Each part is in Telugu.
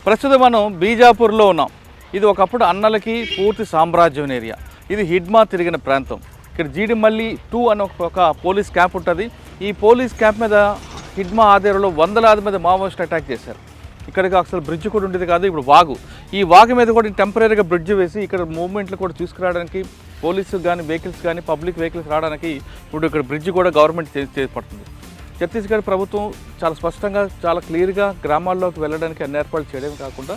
ప్రస్తుతం మనం బీజాపూర్లో ఉన్నాం. ఇది ఒకప్పుడు అన్నలకి పూర్తి సామ్రాజ్యం ఏరియా. ఇది హిడ్మా తిరిగిన ప్రాంతం. ఇక్కడ జీడిమల్లి 2 అని ఒక పోలీస్ క్యాంప్ ఉంటుంది. ఈ పోలీస్ క్యాంప్ మీద హిడ్మా ఆధ్వర్యంలో వందలాది మంది మావోయిస్టులు అటాక్ చేశారు. ఇక్కడికి అసలు బ్రిడ్జ్ కూడా ఉండేది కాదు. ఇప్పుడు వాగు, ఈ వాగు మీద కూడా టెంపరీగా బ్రిడ్జ్ వేసి ఇక్కడ మూవ్మెంట్లు కూడా తీసుకురావడానికి పోలీసు కానీ వెహికల్స్ కానీ పబ్లిక్ వెహికల్స్ రావడానికి ఇప్పుడు ఇక్కడ బ్రిడ్జ్ కూడా గవర్నమెంట్ చేపడుతుంది. ఛత్తీస్గఢ్ ప్రభుత్వం చాలా స్పష్టంగా చాలా క్లియర్గా గ్రామాల్లోకి వెళ్ళడానికి అన్ని ఏర్పాట్లు చేయడమే కాకుండా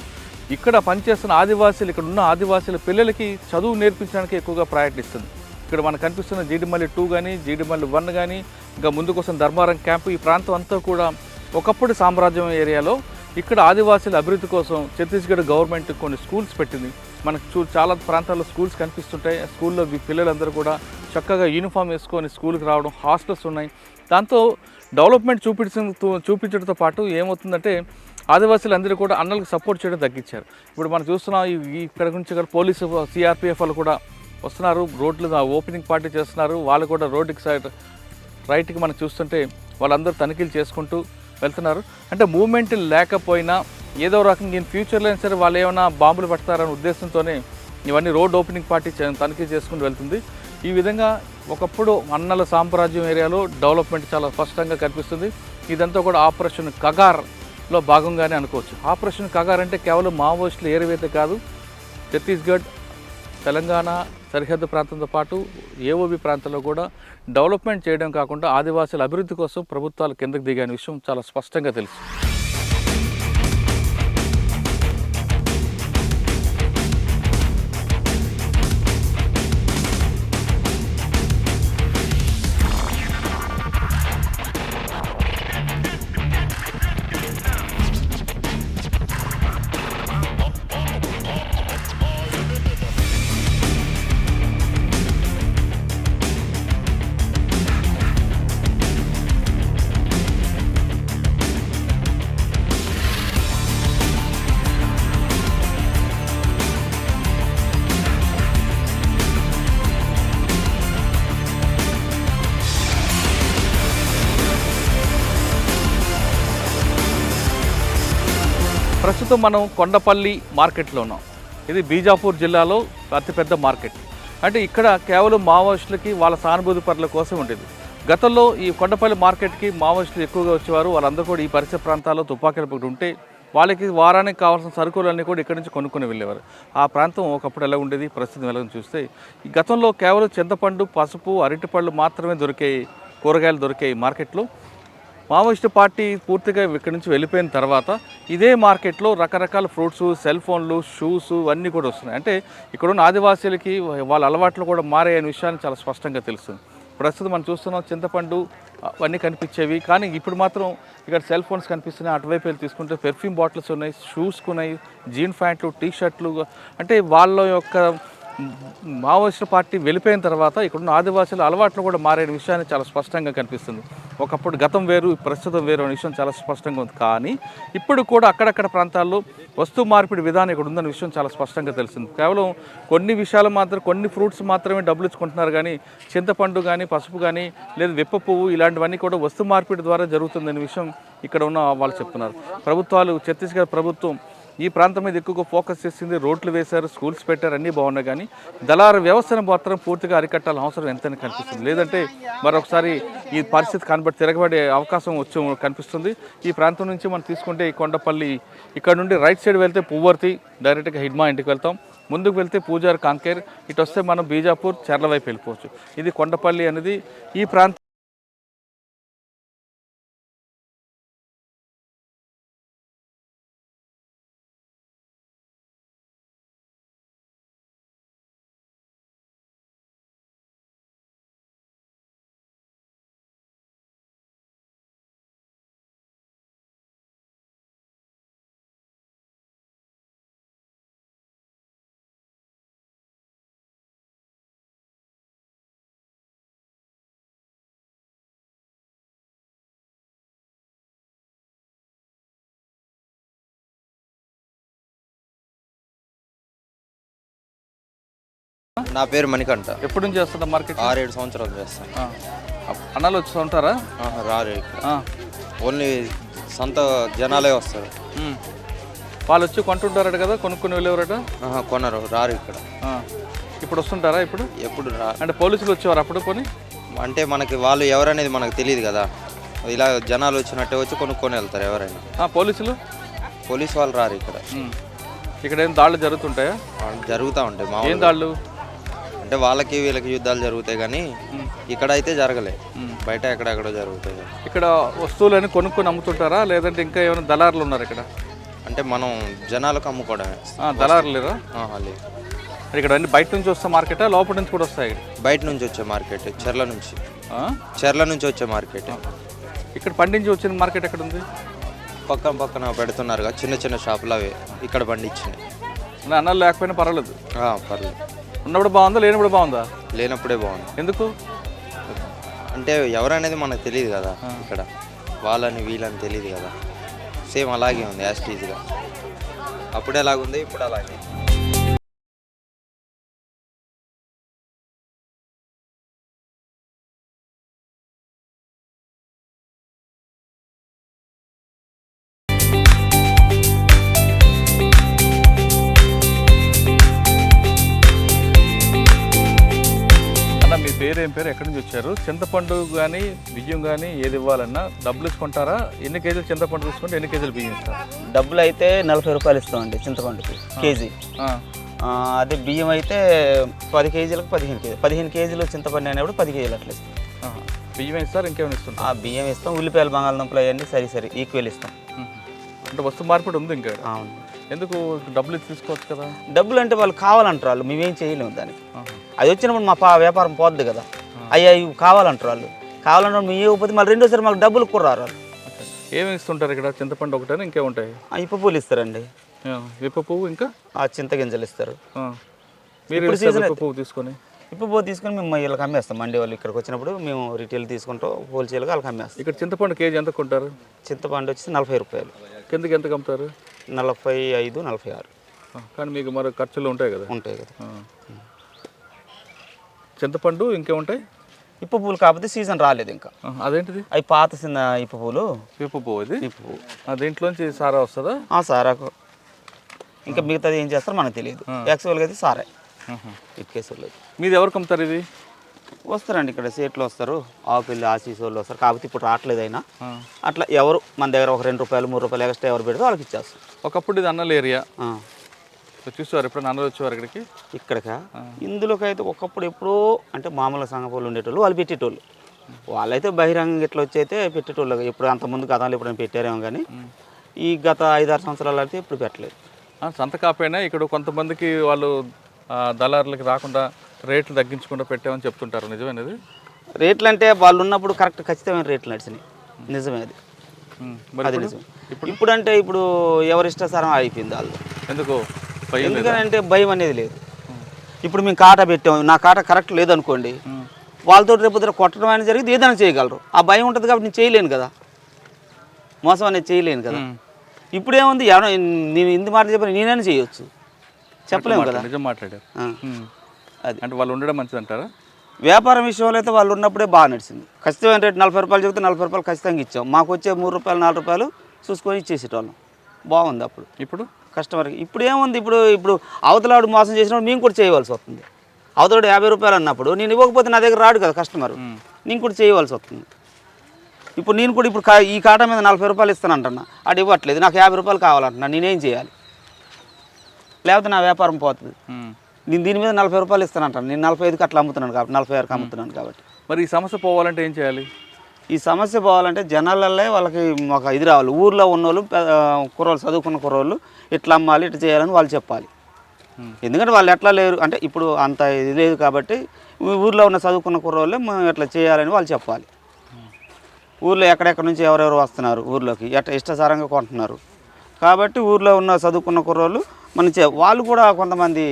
ఇక్కడ పనిచేస్తున్న ఆదివాసీలు, ఇక్కడ ఉన్న ఆదివాసీల పిల్లలకి చదువు నేర్పించడానికి ఎక్కువగా ప్రయత్నిస్తుంది. ఇక్కడ మనకు కనిపిస్తున్న జీడిమల్లి 2 కానీ జీడిమల్లి 1 కానీ ఇంకా ముందుకోసం ధర్మారం క్యాంపు, ఈ ప్రాంతం అంతా కూడా ఒకప్పుడు సామ్రాజ్యం ఏరియాలో. ఇక్కడ ఆదివాసీల అభివృద్ధి కోసం ఛత్తీస్గఢ్ గవర్నమెంట్ కొన్ని స్కూల్స్ పెట్టింది. మనకు చాలా ప్రాంతాల్లో స్కూల్స్ కనిపిస్తుంటాయి. స్కూల్లో పిల్లలందరూ కూడా చక్కగా యూనిఫామ్ వేసుకొని స్కూల్కి రావడం, హాస్టల్స్ ఉన్నాయి. దాంతో డెవలప్మెంట్ చూపించడంతో పాటు ఏమవుతుందంటే ఆదివాసీలందరూ కూడా అన్నలకు సపోర్ట్ చేయడం తగ్గించారు. ఇప్పుడు మనం చూస్తున్నాం ఇక్కడ నుంచి ఇక్కడ పోలీసు సిఆర్పిఎఫ్ వాళ్ళు కూడా వస్తున్నారు, రోడ్లు ఓపెనింగ్ పార్టీ చేస్తున్నారు. వాళ్ళు కూడా రోడ్డుకి సైడ్ రైట్కి మనం చూస్తుంటే వాళ్ళందరూ తనిఖీలు చేసుకుంటూ వెళ్తున్నారు. అంటే మూవ్మెంట్ లేకపోయినా ఏదో రకంగా ఇన్ ఫ్యూచర్లో అయినా సరే వాళ్ళు ఏమైనా బాంబులు పడతారనే ఉద్దేశంతోనే ఇవన్నీ రోడ్ ఓపెనింగ్ పార్టీ తనిఖీ చేసుకుంటూ వెళ్తుంది. ఈ విధంగా ఒకప్పుడు అన్నల సామ్రాజ్యం ఏరియాలో డెవలప్మెంట్ చాలా స్పష్టంగా కనిపిస్తుంది. ఇదంతా కూడా ఆపరేషన్ కగార్లో భాగంగానే అనుకోవచ్చు. ఆపరేషన్ కగార్ అంటే కేవలం మావోయిస్టులు ఏరివేత కాదు, ఛత్తీస్గఢ్, తెలంగాణ సరిహద్దు ప్రాంతంతో పాటు ఏఓబి ప్రాంతంలో కూడా డెవలప్మెంట్ చేయడం కాకుండా ఆదివాసీల అభివృద్ధి కోసం ప్రభుత్వాలు కిందకు దిగాని విషయం చాలా స్పష్టంగా తెలుసు. ప్రస్తుతం మనం కొండపల్లి మార్కెట్లో ఉన్నాం. ఇది బీజాపూర్ జిల్లాలో అతిపెద్ద మార్కెట్. అంటే ఇక్కడ కేవలం మావోయిస్టులకి వాళ్ళ సానుభూతి పరుల కోసం ఉండేది. గతంలో ఈ కొండపల్లి మార్కెట్కి మావోయిస్టులు ఎక్కువగా వచ్చేవారు. వాళ్ళందరూ కూడా ఈ పరిసర ప్రాంతాల్లో తుపాకీలు ఉంటే వాళ్ళకి వారానికి కావాల్సిన సరుకులన్నీ కూడా ఇక్కడి నుంచి కొనుక్కొని వెళ్ళేవారు. ఆ ప్రాంతం ఒకప్పుడు ఎలా ఉండేది, ప్రస్తుతం ఎలా చూస్తే ఈ గతంలో కేవలం చింతపండు, పసుపు, అరటిపళ్ళు మాత్రమే దొరికాయి, కూరగాయలు దొరికాయి మార్కెట్లో. మావోయిస్టు పార్టీ పూర్తిగా ఇక్కడి నుంచి వెళ్ళిపోయిన తర్వాత ఇదే మార్కెట్లో రకరకాల ఫ్రూట్స్, సెల్ ఫోన్లు, షూస్ అన్నీ కూడా వస్తున్నాయి. అంటే ఇక్కడున్న ఆదివాసీలకి వాళ్ళ అలవాట్లు కూడా మారాయనే విషయాన్ని చాలా స్పష్టంగా తెలుస్తుంది. ప్రస్తుతం మనం చూస్తున్నాం చింతపండు అవన్నీ కనిపించేవి, కానీ ఇప్పుడు మాత్రం ఇక్కడ సెల్ ఫోన్స్ కనిపిస్తున్నాయి. అటువైపు వెళ్ళి తీసుకుంటే పెర్ఫ్యూమ్ బాటిల్స్ ఉన్నాయి, షూస్ ఉన్నాయి, జీన్ ప్యాంట్లు, టీ షర్ట్లు. అంటే వాళ్ళ యొక్క మావోయిస్టు పార్టీ వెళ్ళిపోయిన తర్వాత ఇక్కడున్న ఆదివాసీల అలవాట్లు కూడా మారే విషయాన్ని చాలా స్పష్టంగా కనిపిస్తుంది. ఒకప్పుడు గతం వేరు, ప్రస్తుతం వేరు అనే విషయం చాలా స్పష్టంగా ఉంది. కానీ ఇప్పుడు కూడా అక్కడక్కడ ప్రాంతాల్లో వస్తు మార్పిడి విధానం ఇక్కడ ఉందనే విషయం చాలా స్పష్టంగా తెలిసింది. కేవలం కొన్ని విషయాలు మాత్రం, కొన్ని ఫ్రూట్స్ మాత్రమే డబ్బులు ఇచ్చుకుంటున్నారు, కానీ చింతపండు కానీ, పసుపు కానీ, లేదా వెప్ప పువ్వు ఇలాంటివన్నీ కూడా వస్తు మార్పిడి ద్వారా జరుగుతుందనే విషయం ఇక్కడ ఉన్న వాళ్ళు చెప్తున్నారు. ప్రభుత్వాలు, ఛత్తీస్గఢ్ ప్రభుత్వం ఈ ప్రాంతం మీద ఎక్కువగా ఫోకస్ చేసింది. రోడ్లు వేశారు, స్కూల్స్ పెట్టారు, అన్నీ బాగున్నాయి. కానీ దళార వ్యవస్థను మాత్రం పూర్తిగా అరికట్టాల్సిన అవసరం ఎంతైనా కనిపిస్తుంది. లేదంటే మరొకసారి ఈ పరిస్థితి తిరగబడే అవకాశం కనిపిస్తుంది. ఈ ప్రాంతం నుంచి మనం తీసుకుంటే ఈ కొండపల్లి, ఇక్కడ నుండి రైట్ సైడ్ వెళ్తే పువ్వర్తి, డైరెక్ట్గా హిడ్మా ఇంటికి వెళ్తాం. ముందుకు వెళ్తే పూజార్ కాంకేర్, ఇటు వస్తే మనం బీజాపూర్, చెర్ల వైపు వెళ్ళిపోవచ్చు. ఇది కొండపల్లి అనేది ఈ ప్రాంతం. నా పేరు మణికంఠ. ఎప్పటి నుంచి చేస్తుందా మార్కెట్? 6-7 సంవత్సరాలు చేస్తాను. అన్నాలు వచ్చి ఉంటారా? రారు ఇక్కడ. ఓన్లీ సొంత జనాలే వస్తారు. వాళ్ళు వచ్చి కొంటుంటారట కదా, కొనుక్కొని వెళ్ళేవారట? కొనరు, రారు ఇక్కడ. ఇప్పుడు వస్తుంటారా? ఎప్పుడు రా అంటే పోలీసులు వచ్చేవారు అప్పుడు కొని? అంటే మనకి వాళ్ళు ఎవరనేది మనకు తెలియదు కదా, ఇలా జనాలు వచ్చినట్టే వచ్చి కొనుక్కొని వెళ్తారు ఎవరైనా. పోలీసు వాళ్ళు రారు ఇక్కడ. ఇక్కడ ఏం దాడులు జరుగుతుంటాయా? జరుగుతూ ఉంటాయి. మా ఏం దాడులు అంటే వాళ్ళకి వీళ్ళకి యుద్ధాలు జరుగుతాయి కానీ ఇక్కడ అయితే జరగలే, బయట ఎక్కడెక్కడో జరుగుతాయి. ఇక్కడ వస్తువులని కొనుక్కొని అమ్ముతుంటారా లేదంటే ఇంకా ఏమైనా దళారులు ఉన్నారు ఇక్కడ? అంటే మనం జనాలకు అమ్ముకోవడమే. దళారులు లేరా? లేదు. ఇక్కడ అన్ని బయట నుంచి వస్తా మార్కెటా, లోపల నుంచి కూడా వస్తాయి? బయట నుంచి వచ్చే మార్కెట్, చెర్ల నుంచి వచ్చే మార్కెట్. ఇక్కడ పండించి వచ్చిన మార్కెట్ ఎక్కడ ఉంది? పక్కన పెడుతున్నారు చిన్న చిన్న షాపులు, అవి ఇక్కడ పండించినాయి. అన్నాలు లేకపోయినా పర్వాలేదు? పర్లేదు. ఉన్నప్పుడు బాగుందా, లేనప్పుడు బాగుందా? లేనప్పుడే బాగుంది. ఎందుకు అంటే ఎవరనేది మనకు తెలియదు కదా, ఇక్కడ వాళ్ళని వీళ్ళని తెలియదు కదా. సేమ్ అలాగే ఉంది యాస్టీజ్గా. అప్పుడు ఎలాగుంది, ఇప్పుడు అలాగే. మీ పేరు ఏం పేరు, ఎక్కడి నుంచి వచ్చారు? చింతపండు కానీ బియ్యం కానీ ఏది ఇవ్వాలన్నా డబ్బులు ఇచ్చుకుంటారా? ఎన్ని కేజీలు చింతపండు తీసుకుంటే ఎన్ని కేజీలు బియ్యం ఇస్తారు? డబ్బులు అయితే 40 రూపాయలు ఇస్తామండి చింతపండుకి కేజీ. అదే బియ్యం అయితే 10 కేజీలకు 15 కేజీలు చింతపండు అయినప్పుడు 10 కేజీలు అట్లా ఇస్తాం. బియ్యం ఇస్తారు, ఇంకేమైనా ఇస్తాం? బియ్యం ఇస్తాం, ఉల్లిపాయలు బంగాళదుంపలు అవన్నీ సరి ఈక్వల్ ఇస్తాం. అంటే వస్తు మార్పిడి ఉంది ఇంకా? అవును. ఎందుకు డబ్బులు తీసుకోవచ్చు కదా? డబ్బులు అంటే వాళ్ళు కావాలంటారు, వాళ్ళు మేమేం చేయలేము దానికి. అది వచ్చినప్పుడు మా వ్యాపారం పోద్ది కదా. అయ్యా ఇవి కావాలంటారు వాళ్ళు, కావాలంటే మేము ఇవ్వకపోతే మళ్ళీ రెండోసారి మాకు డబ్బులు కుర్రారు. ఏమి ఇస్తుంటారు ఇక్కడ? చింతపండు ఒకటే, ఇంకేముంటాయి? ఇప్ప పూలు ఇస్తారండి, ఇప్ప పువ్వు, ఇంకా చింతగింజలు ఇస్తారు. మీరు పువ్వు తీసుకొని ఇప్ప పువ్వు తీసుకొని మేము వీళ్ళకి అమ్మేస్తాం. మండి వాళ్ళు ఇక్కడికి వచ్చినప్పుడు మేము రిటైల్ తీసుకుంటాం, హోల్సేల్గా వాళ్ళకి అమ్మేస్తాం. ఇక్కడ చింతపండు కేజీ ఎంత కొంటారు? చింతపండు వచ్చి 40 రూపాయలు. కిందకి ఎంత అమ్ముతారు? 45, 46. కానీ మీకు మరి ఖర్చులు ఉంటాయి కదా? ఉంటాయి కదా. చింతపండు ఇంకేముంటాయి? ఇప్ప పువ్వులు కాకపోతే సీజన్ రాలేదు ఇంకా. అదేంటిది? అవి పాత చిన్న ఇప్ప పువ్వులు. ఇప్ప పువ్వు అది? ఇప్ప పువ్వు. దీంట్లోంచి సారా వస్తుందా? సారాకు ఇంకా మిగతాది ఏం చేస్తారో మనకు తెలియదు. యాక్చువల్గా అయితే సారా ఇటుకేసోళ్ళు. మీది ఎవరికి అమ్ముతారు ఇది? వస్తారండి ఇక్కడ సేట్లు వస్తారు, ఆవుపిల్లి ఆశీస్ వాళ్ళు వస్తారు. కాకపోతే ఇప్పుడు రావట్లేదు అయినా అట్లా ఎవరు మన దగ్గర ఒక 2 రూపాయలు 3 రూపాయలు ఎక్స్ట్రా ఎవరు పెడితే వాళ్ళకి ఇచ్చేస్తారు. ఒకప్పుడు ఇది అన్నల ఏరియా చూసేవారు, ఎప్పుడు అన్నలు వచ్చేవారు ఇక్కడికి? ఇక్కడికా? ఇందులోకి అయితే ఒకప్పుడు ఎప్పుడో అంటే మామూలు సంఘపోళ్ళు ఉండేటోళ్ళు, వాళ్ళు పెట్టేటోళ్ళు. వాళ్ళైతే బహిరంగంగా ఇట్లా వచ్చి అయితే పెట్టేటోళ్ళు. ఇప్పుడు అంతకుముందు గతాలు ఎప్పుడైనా పెట్టారేమో కానీ ఈ గత 5-6 సంవత్సరాలు అయితే ఇప్పుడు పెట్టలేదు. సంత కాపోయినా ఇక్కడ కొంతమందికి వాళ్ళు దళారులకి రాకుండా రేట్లు తగ్గించకుండా పెట్టామని చెప్తుంటారు, నిజమేనది? రేట్లు అంటే వాళ్ళు ఉన్నప్పుడు కరెక్ట్ ఖచ్చితమైన రేట్లు నడిచినాయి, నిజమే అది. అది నిజం. ఇప్పుడు అంటే ఇప్పుడు ఎవరిష్టాసారం అయిపోయింది వాళ్ళు. ఎందుకంటే భయం అనేది లేదు. ఇప్పుడు మేము కాటా పెట్టాము, నా కాటా కరెక్ట్ లేదనుకోండి, వాళ్ళతో రేపు కొట్టడం అనేది జరిగింది, ఏదైనా చేయగలరు. ఆ భయం ఉంటుంది కాబట్టి నేను చేయలేను కదా, మోసం అనేది చేయలేను కదా. ఇప్పుడు ఏముంది, నేను ఇంత మాటలు చెప్పిన నేనైనా చేయొచ్చు, చెప్పలేము కదా. నిజం మాట్లాడారు. అది అంటే వాళ్ళు ఉండడం మంచిది అంటారా? వ్యాపారం విషయంలో అయితే వాళ్ళు ఉన్నప్పుడే బాగా నడిచింది. ఖచ్చితమైన రేటు 40 రూపాయలు చెబితే 40 రూపాయలు ఖచ్చితంగా ఇచ్చాం. మాకు వచ్చే 3 రూపాయలు 4 రూపాయలు చూసుకొని ఇచ్చేసేటోళ్ళం. బాగుంది అప్పుడు. ఇప్పుడు కస్టమర్కి ఇప్పుడు ఏముంది, ఇప్పుడు అవతలాడు మోసం చేసినప్పుడు మేము కూడా చేయవలసి వస్తుంది. అవతలాడు 50 రూపాయలు అన్నప్పుడు నేను ఇవ్వకపోతే నా దగ్గర రాడు కదా కస్టమర్, నేను కూడా చేయవలసి వస్తుంది. ఇప్పుడు నేను కూడా ఇప్పుడు ఈ కాటా మీద 40 రూపాయలు ఇస్తానంటున్నా, అది ఇవ్వట్లేదు, నాకు 50 రూపాయలు కావాలంటున్నా, నేనేం చేయాలి? లేకపోతే నా వ్యాపారం పోతుంది. నేను దీని మీద 40 రూపాయలు ఇస్తానంటాను, నేను 45కి అట్లా అమ్ముతున్నాను కాబట్టి, 46కి అమ్ముతున్నాను కాబట్టి. మరి ఈ సమస్య పోవాలంటే ఏం చేయాలి? ఈ సమస్య పోవాలంటే జనాలల్లే వాళ్ళకి ఒక ఇది రావాలి. ఊర్లో ఉన్నోళ్ళు కుర్రోళ్ళు, చదువుకున్న కుర్రోళ్ళు ఇట్లా అమ్మాలి, ఇట్లా చేయాలని వాళ్ళు చెప్పాలి. ఎందుకంటే వాళ్ళు ఎట్లా లేరు అంటే ఇప్పుడు అంత ఇది లేదు కాబట్టి ఊర్లో ఉన్న చదువుకున్న కుర్రోళ్ళే మనం ఎట్లా చేయాలని వాళ్ళు చెప్పాలి. ఊర్లో ఎక్కడెక్కడ నుంచి ఎవరెవరు వస్తున్నారు ఊర్లోకి, ఎట్లా ఇష్టసారంగా కొంటున్నారు కాబట్టి ఊర్లో ఉన్న చదువుకున్న కుర్రోళ్ళు మనం వాళ్ళు కూడా కొంతమంది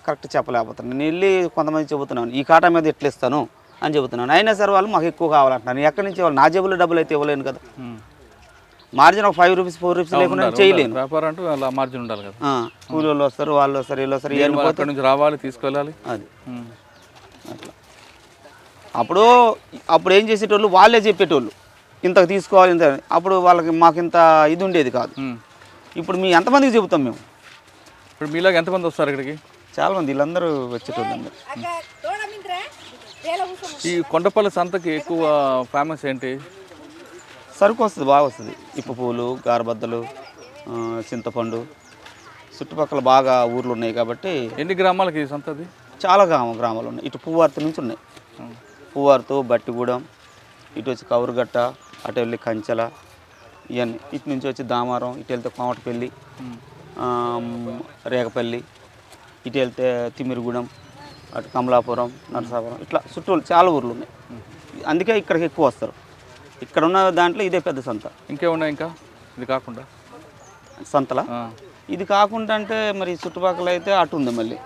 కరెక్ట్ చెప్పలేకపోతున్నారు. నేను వెళ్ళి కొంతమంది చెబుతున్నాను ఈ కాటా మీద ఎట్లా ఇస్తాను అని చెబుతున్నాను, అయినా సరే వాళ్ళు మాకు ఎక్కువ కావాలంటున్నారు. ఎక్కడి నుంచి వాళ్ళు నా జేబులో డబ్బులు అయితే ఇవ్వలేను కదా. మార్జిన్ ఒక 5 రూపీస్ 4 రూపీస్ లేకుండా చేయలేను. వ్యాపారం అంటే అలా మార్జిన్ ఉండాలి కదా. కూలి వాళ్ళు వస్తారు, వాళ్ళు వస్తారు, వీళ్ళు వస్తారు, అక్కడ నుంచి రావాలి, తీసుకెళ్ళాలి. అది అట్లా. అప్పుడు ఏం చేసేటోళ్ళు వాళ్ళే చెప్పేటోళ్ళు, ఇంతకు తీసుకోవాలి ఇంత. అప్పుడు వాళ్ళకి మాకు ఇంత ఇది ఉండేది కాదు. ఇప్పుడు మీ ఎంతమందికి చెబుతాం మేము? ఇప్పుడు మీలాగా ఎంతమంది వస్తారు ఇక్కడికి? చాలా మంది, వీళ్ళందరూ వచ్చేటోళ్ళు అందరు. ఈ కొండపల్లి సంతకి ఎక్కువ ఫేమస్ ఏంటి? సరుకు వస్తుంది, బాగా వస్తుంది. ఇప్పు పూలు, గారబద్దలు, చింతపండు, చుట్టుపక్కల బాగా ఊర్లు ఉన్నాయి కాబట్టి. ఎన్ని గ్రామాలకి ఈ సంతది? చాలా గ్రామాలు ఉన్నాయి. ఇటు పువ్వార్తి నుంచి ఉన్నాయి. పువ్వార్తు, బట్టిగూడెం, ఇటు వచ్చి కౌరుగట్ట, అటు వెళ్ళి కంచెల, ఇవన్నీ. ఇటు నుంచి వచ్చి దామారం, ఇటు వెళ్తే కోమటపల్లి, రేగపల్లి, ఇటు వెళ్తే తిమ్మిరిగూడెం, అటు కమలాపురం, నరసాపురం, ఇట్లా చుట్టూ చాలా ఊర్లు ఉన్నాయి. అందుకే ఇక్కడికి ఎక్కువ వస్తారు. ఇక్కడ ఉన్న దాంట్లో ఇదే పెద్ద సంత. ఇంకేమున్నాయి ఇంకా ఇది కాకుండా సంతలా? ఇది కాకుండా అంటే మరి చుట్టుపక్కల అయితే అటు ఉంది, మళ్ళీ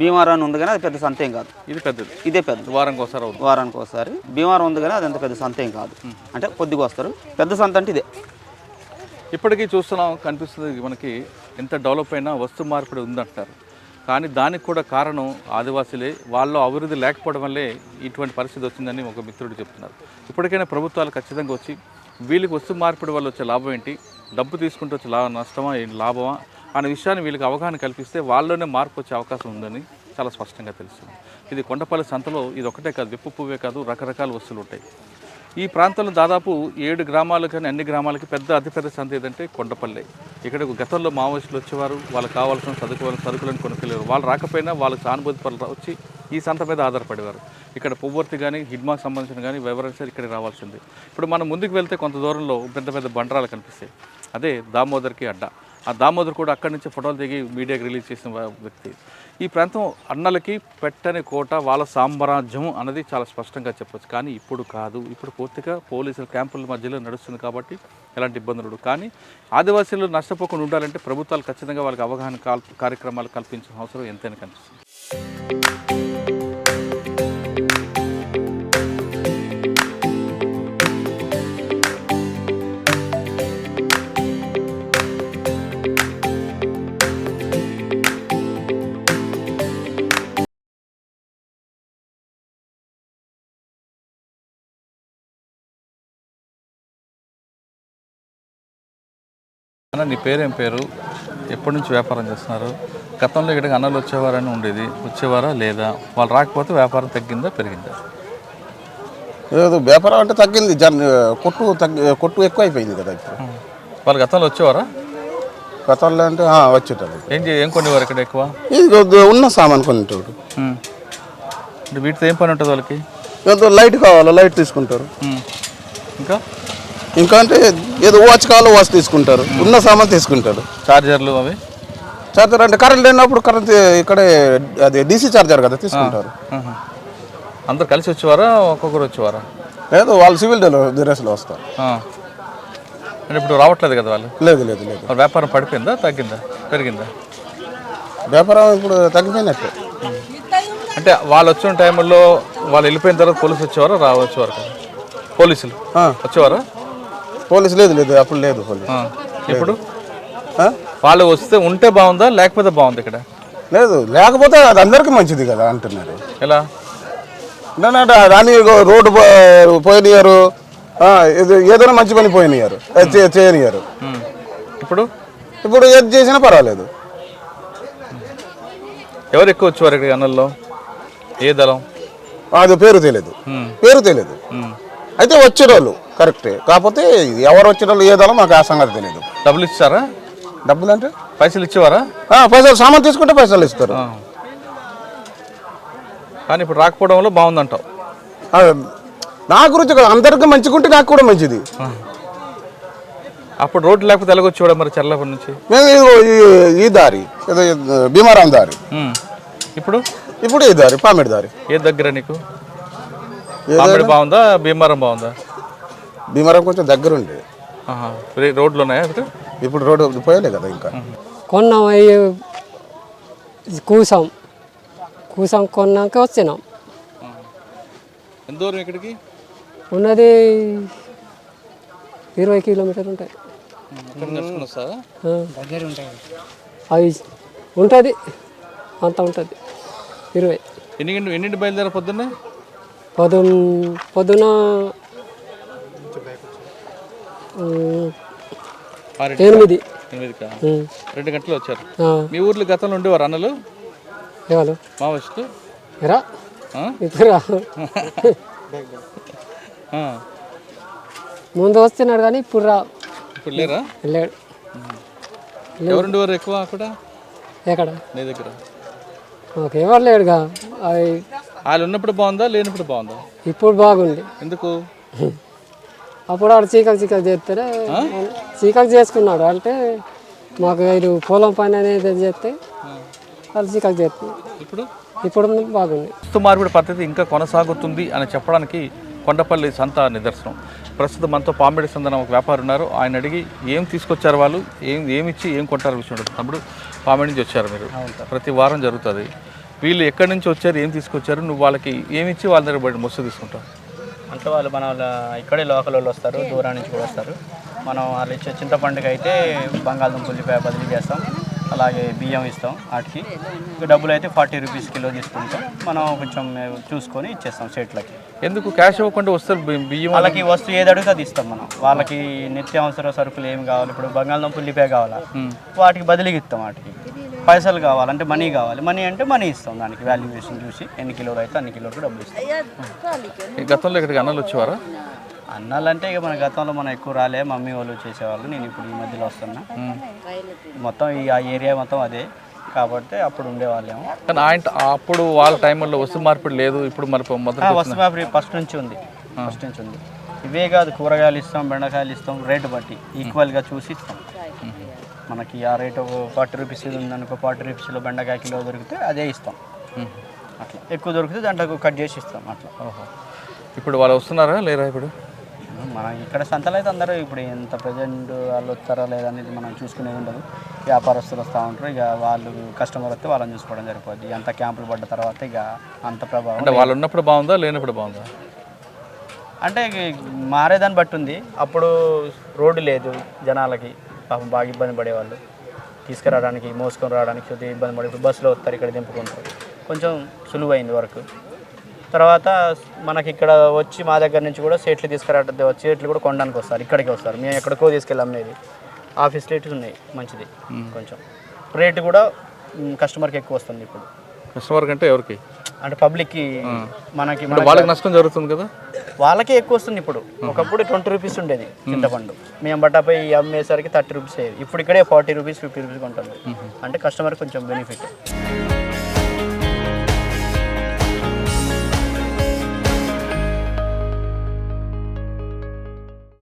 భీమారం ఉంది, కానీ అది పెద్ద సంత ఏం కాదు. ఇది పెద్దది, ఇదే పెద్ద. వారానికి ఒకసారి భీమారం ఉంది, కానీ అది అంత పెద్ద సంత ఏం కాదు. అంటే కొద్దిగా వస్తారు. పెద్ద సంత అంటే ఇదే. ఇప్పటికీ చూస్తున్నాం, కనిపిస్తుంది మనకి. ఎంత డెవలప్ అయినా వస్తు మార్పిడి ఉందంటారు, కానీ దానికి కూడా కారణం ఆదివాసీలే. వాళ్ళు అభివృద్ధి లేకపోవడం వల్లే ఇటువంటి పరిస్థితి వచ్చిందని ఒక మిత్రుడు చెప్తున్నారు. ఇప్పటికైనా ప్రభుత్వాలు ఖచ్చితంగా వచ్చి వీళ్ళకి వస్తు మార్పిడి వల్ల వచ్చే లాభం ఏంటి, డబ్బు తీసుకుంటూ వచ్చే నష్టమా లాభమా అనే విషయాన్ని వీళ్ళకి అవగాహన కల్పిస్తే వాళ్ళలోనే మార్పు వచ్చే అవకాశం ఉందని చాలా స్పష్టంగా తెలుస్తుంది. ఇది కొండపల్లి సంతలో ఇది ఒకటే కాదు, విప్పు పువ్వే కాదు, రకరకాల వస్తువులు ఉంటాయి. ఈ ప్రాంతంలో దాదాపు 7 గ్రామాలు, కానీ అన్ని గ్రామాలకి అతిపెద్ద సంత ఏదంటే కొండపల్లి. ఇక్కడ గతంలో మావోయిస్టులు వచ్చేవారు, వాళ్ళకి కావాల్సిన సరుకులను కొనుక్కెళ్ళారు. వాళ్ళు రాకపోయినా వాళ్ళకి సానుభూతి పనులు వచ్చి ఈ సంత మీద ఆధారపడేవారు. ఇక్కడ పువ్వర్తి కానీ హిడ్మాకు సంబంధించిన కానీ వివరాలు సార్ ఇక్కడికి రావాల్సింది. ఇప్పుడు మనం ముందుకు వెళ్తే కొంత దూరంలో పెద్ద బండరాలు కనిపిస్తాయి. అదే దామోదర్కి అడ్డ. ఆ దామోదర్ కూడా అక్కడి నుంచి ఫోటోలు దిగి మీడియాకి రిలీజ్ చేసిన వ్యక్తి. ఈ ప్రాంతం అన్నలకి పెట్టని కోట, వాళ్ళ సామ్రాజ్యం అన్నది చాలా స్పష్టంగా చెప్పొచ్చు. కానీ ఇప్పుడు కాదు, ఇప్పుడు పూర్తిగా పోలీసుల క్యాంపుల మధ్యలో నడుస్తుంది కాబట్టి ఎలాంటి ఇబ్బందులు. కానీ ఆదివాసీలు నష్టపోకుండా ఉండాలంటే ప్రభుత్వాలు ఖచ్చితంగా వాళ్ళకి అవగాహన కార్యక్రమాలు కల్పించిన అవసరం ఎంతైనా కనిపిస్తుంది. అన్న, నీ పేరేం పేరు, ఎప్పటి నుంచి వ్యాపారం చేస్తున్నారు? గతంలో ఇక్కడికి అన్నలు వచ్చేవారని ఉండేది, వచ్చేవారా లేదా? వాళ్ళు రాకపోతే వ్యాపారం తగ్గిందా పెరిగిందా? లేదు, వ్యాపారం అంటే తగ్గింది. కొట్టు ఎక్కువ అయిపోయింది కదా ఇప్పుడు. వాళ్ళు గతంలో వచ్చేవారా? గతంలో అంటే వచ్చేటప్పుడు ఏం కొనేవారు ఇక్కడ ఎక్కువ? ఇది ఉన్న సామాన్ కొనేటోడు. అంటే వీటితో ఏం పని ఉంటుంది వాళ్ళకి? లైట్ కావాలా, లైట్ తీసుకుంటారు. ఇంకా అంటే ఏదో వాచ్ కావాలో వాచ్ తీసుకుంటారు. ఉన్న సామాన్ తీసుకుంటారు. చార్జర్లు అవి? చార్జర్ అంటే కరెంట్ లేనప్పుడు కరెంట్ ఇక్కడే అది డీసీ చార్జర్ కదా తీసుకుంటారు. అందరు కలిసి వచ్చేవారా, ఒక్కొక్కరు వచ్చేవారా? లేదు, వాళ్ళు సివిల్ డ్రెస్లో వస్తారు. అంటే ఇప్పుడు రావట్లేదు కదా వాళ్ళు? లేదు. వ్యాపారం పడిపోయిందా, తగ్గిందా, పెరిగిందా? వ్యాపారం ఇప్పుడు తగ్గిపోయినట్టే. అంటే వాళ్ళు వచ్చిన టైంలో వాళ్ళు వెళ్ళిపోయిన తర్వాత పోలీసులు వచ్చేవారా, వచ్చేవారు కదా పోలీసులు వచ్చేవారా? పోలీసు లేదు, అప్పుడు లేదు పోలీసు. ఇప్పుడు వాళ్ళు వస్తే ఉంటే బాగుందా, లేకపోతే బాగుంది ఇక్కడ? లేదు, లేకపోతే అది అందరికీ మంచిది కదా అంటున్నారు. ఎలా? దాన్ని రోడ్డు పోయినారు, ఏదైనా మంచి పని పోయినారు, చేయనియారు. ఇప్పుడు ఏది చేసినా పర్వాలేదు. ఎవరు ఎక్కువ వచ్చేవారు ఇక్కడ అన్నల్లో? ఏ దళం? అది పేరు తెలియదు. అయితే వచ్చేవాళ్ళు కరెక్టే, కాకపోతే ఎవరు వచ్చేవాళ్ళు ఏ దళం మాకు ఆ సంగతి తెలియదు. డబ్బులు ఇస్తారా? డబ్బులు అంటే పైసలు ఇచ్చేవారా? పైసలు సామాన్ తీసుకుంటే పైసలు ఇస్తారు. కానీ ఇప్పుడు రాకపోవడంలో బాగుందంటావు? నా గురించి కదా, అందరికీ మంచిగుంటే నాకు కూడా మంచిది. అప్పుడు రోడ్డు లేకపోతే ఎలాగొచ్చేవాడు మరి చర్లపల్లి నుంచి? మేము ఈ దారి భీమారాం దారి. ఇప్పుడు ఈ దారి పామిడి దారి. ఏ దగ్గర నీకు? పామిడి బాగుందా, భీమారం బాగుందా? భీమారం కొంచెం దగ్గర ఉండే. రోడ్లు ఉన్నాయా ఇప్పుడు? రోడ్డు పోయలే కదా ఇంకా. కొన్నాం, కూసాం కొన్నాక వచ్చినాం. ఎంత దూరం ఇక్కడికి? ఉన్నది 20 కిలోమీటర్లు ఉంటాయి. ఇక్కడ నడుచుకుని వస్తారా? అవి ఉంటుంది అంత ఉంటుంది 20. ఎన్నింటి బయలుదేరా పొద్దున్నే? పొద్దున 8. 8కా? 2 గంటలు వచ్చారు. మీ ఊర్లో గతంలో ఉండేవారు అన్నలు ఎవరు మావోయిస్టులు? రా ఇప్పుడు రా ముందు వస్తున్నాడు కానీ ఇప్పుడు రా. ఇప్పుడు లేరా? వెళ్ళాడు. ఎవరుండేవారు ఎక్కువ అక్కడ ఎక్కడ నీ దగ్గర? మాకు ఎవరు లేడుగా. అవి వాళ్ళు ఉన్నప్పుడు బాగుందా లేనప్పుడు బాగుందా? ఇప్పుడు బాగుంది. ఎందుకు? అప్పుడు ఆడు చీకలు చేస్తారే చీకలు చేసుకున్నాడు. అంటే మాకు వీళ్ళు పొలం పని అనేది చేస్తే వాళ్ళు చీకలు చేస్తున్నారు. ఇప్పుడు బాగుంది. వస్తు మార్పిడి పద్ధతి ఇంకా కొనసాగుతుంది అని చెప్పడానికి కొండపల్లి సంత నిదర్శనం. ప్రస్తుతం మనతో పాంబేడి సందన ఒక వ్యాపారి ఉన్నారు. ఆయన అడిగి ఏం తీసుకొచ్చారు వాళ్ళు, ఏమిచ్చి ఏం కొంటారు విషయం ఉంటుంది. తమ్ముడు, పాంబేడి నుంచి వచ్చారు మీరు, ప్రతి వారం జరుగుతుంది. వీళ్ళు ఎక్కడి నుంచి వచ్చారు, ఏం తీసుకొచ్చారు, నువ్వు వాళ్ళకి ఏమిచ్చి వాళ్ళ దగ్గర బయట మొస్సు తీసుకుంటావు? అంటే వాళ్ళు మన ఇక్కడే లోకల్ వాళ్ళు వస్తారు, దూరం నుంచి కూడా వస్తారు. మనం వాళ్ళు ఇచ్చే చింతపండుకి అయితే బంగాళదుంప ఉల్లిపాయ బదిలీ చేస్తాం, అలాగే బియ్యం ఇస్తాం. వాటికి డబ్బులు అయితే 40 రూపీస్ కిలో తీసుకుంటాం. మనం కొంచెం చూసుకొని ఇచ్చేస్తాం సేట్లకి. ఎందుకు క్యాష్ ఇవ్వకుండా వస్తారు? బియ్యం వాళ్ళకి వస్తువు ఏది అడిగితే అది ఇస్తాం మనం. వాళ్ళకి నిత్యావసర సరుకులు ఏమి కావాలి, ఇప్పుడు బంగాళదుంప ఉల్లిపాయ కావాలా, వాటికి బదిలీకి ఇస్తాం. వాటికి పైసలు కావాలంటే మనీ కావాలి, మనీ అంటే మనీ ఇస్తాం. దానికి వాల్యుయేషన్ చూసి ఎన్ని కిలోలు అయితే అన్ని కిలోలకు డబ్బులు ఇస్తాం. గతంలో ఇక్కడికి అన్నలు వచ్చేవారా? అన్నాలంటే ఇక మన గతంలో మనం ఎక్కువ రాలే, మమ్మీ వాళ్ళు చేసేవాళ్ళు. నేను ఇప్పుడు ఈ మధ్యలో వస్తున్నా. మొత్తం ఆ ఏరియా మొత్తం అదే కాబట్టి అప్పుడు ఉండేవాళ్ళేమో. కానీ అప్పుడు వాళ్ళ టైంలో వస్తు మార్పిడి లేదు. ఇప్పుడు మరి వస్తు మార్పిడి ఫస్ట్ నుంచి ఉంది. ఇవే కాదు, కూరగాయలు ఇస్తాం, బెండకాయలు ఇస్తాం, రేటు బట్టి ఈక్వల్గా చూసి ఇస్తాం. మనకి ఆ రేటు 40 రూపీస్ ఉందనుకో, 40 రూపీస్లో బెండకాయ కిలో దొరికితే అదే ఇస్తాం. అట్లా ఎక్కువ దొరికితే దాంట్లో కట్ చేసి ఇస్తాం అట్లా. ఇప్పుడు వాళ్ళు వస్తున్నారా లేరా? ఇప్పుడు మన ఇక్కడ సంతలో అయితే అందరూ ఇప్పుడు ఎంత ప్రజెంట్ వాళ్ళు వస్తారా లేదా అనేది మనం చూసుకునేది ఉండదు. వ్యాపారస్తులు వస్తూ ఉంటారు, ఇక వాళ్ళు కస్టమర్ వస్తే వాళ్ళని చూసుకోవడం సరిపోద్ది. అంత క్యాంపులు పడ్డ తర్వాత ఇక అంత ప్రభావం. అంటే వాళ్ళు ఉన్నప్పుడు బాగుందా లేనప్పుడు బాగుందా? అంటే మారేదాన్ని బట్టి ఉంది. అప్పుడు రోడ్డు లేదు, జనాలకి పాపం బాగా ఇబ్బంది పడేవాళ్ళు. తీసుకురావడానికి మోసుకొని రావడానికి కొద్దిగా ఇబ్బంది పడే. ఇప్పుడు బస్సులో వస్తారు, ఇక్కడ దింపుకుంటారు, కొంచెం సులువైంది వర్క్. తర్వాత మనకి ఇక్కడ వచ్చి మా దగ్గర నుంచి కూడా సేట్లు తీసుకురావడం, సేట్లు కూడా కొనడానికి వస్తారు, ఇక్కడికి వస్తారు. మేము ఎక్కడికో తీసుకెళ్ళి అమ్మేది. ఆఫీస్ రేట్లు ఉన్నాయి మంచిది. కొంచెం రేటు కూడా కస్టమర్కి ఎక్కువ వస్తుంది ఇప్పుడు. కస్టమర్ కంటే ఎవరికి? అంటే పబ్లిక్కి. మనకి వాళ్ళకి నష్టం జరుగుతుంది కదా, వాళ్ళకే ఎక్కువ వస్తుంది. ఇప్పుడు ఒకప్పుడు 20 రూపీస్ ఉండేది చింతపండు, మేము బట్టాపై అమ్మేసరికి 30 రూపీస్ అయ్యేది. ఇప్పుడు ఇక్కడే 40 రూపీస్ 50 రూపీస్ ఉంటుంది. అంటే కస్టమర్ కొంచెం బెనిఫిట్.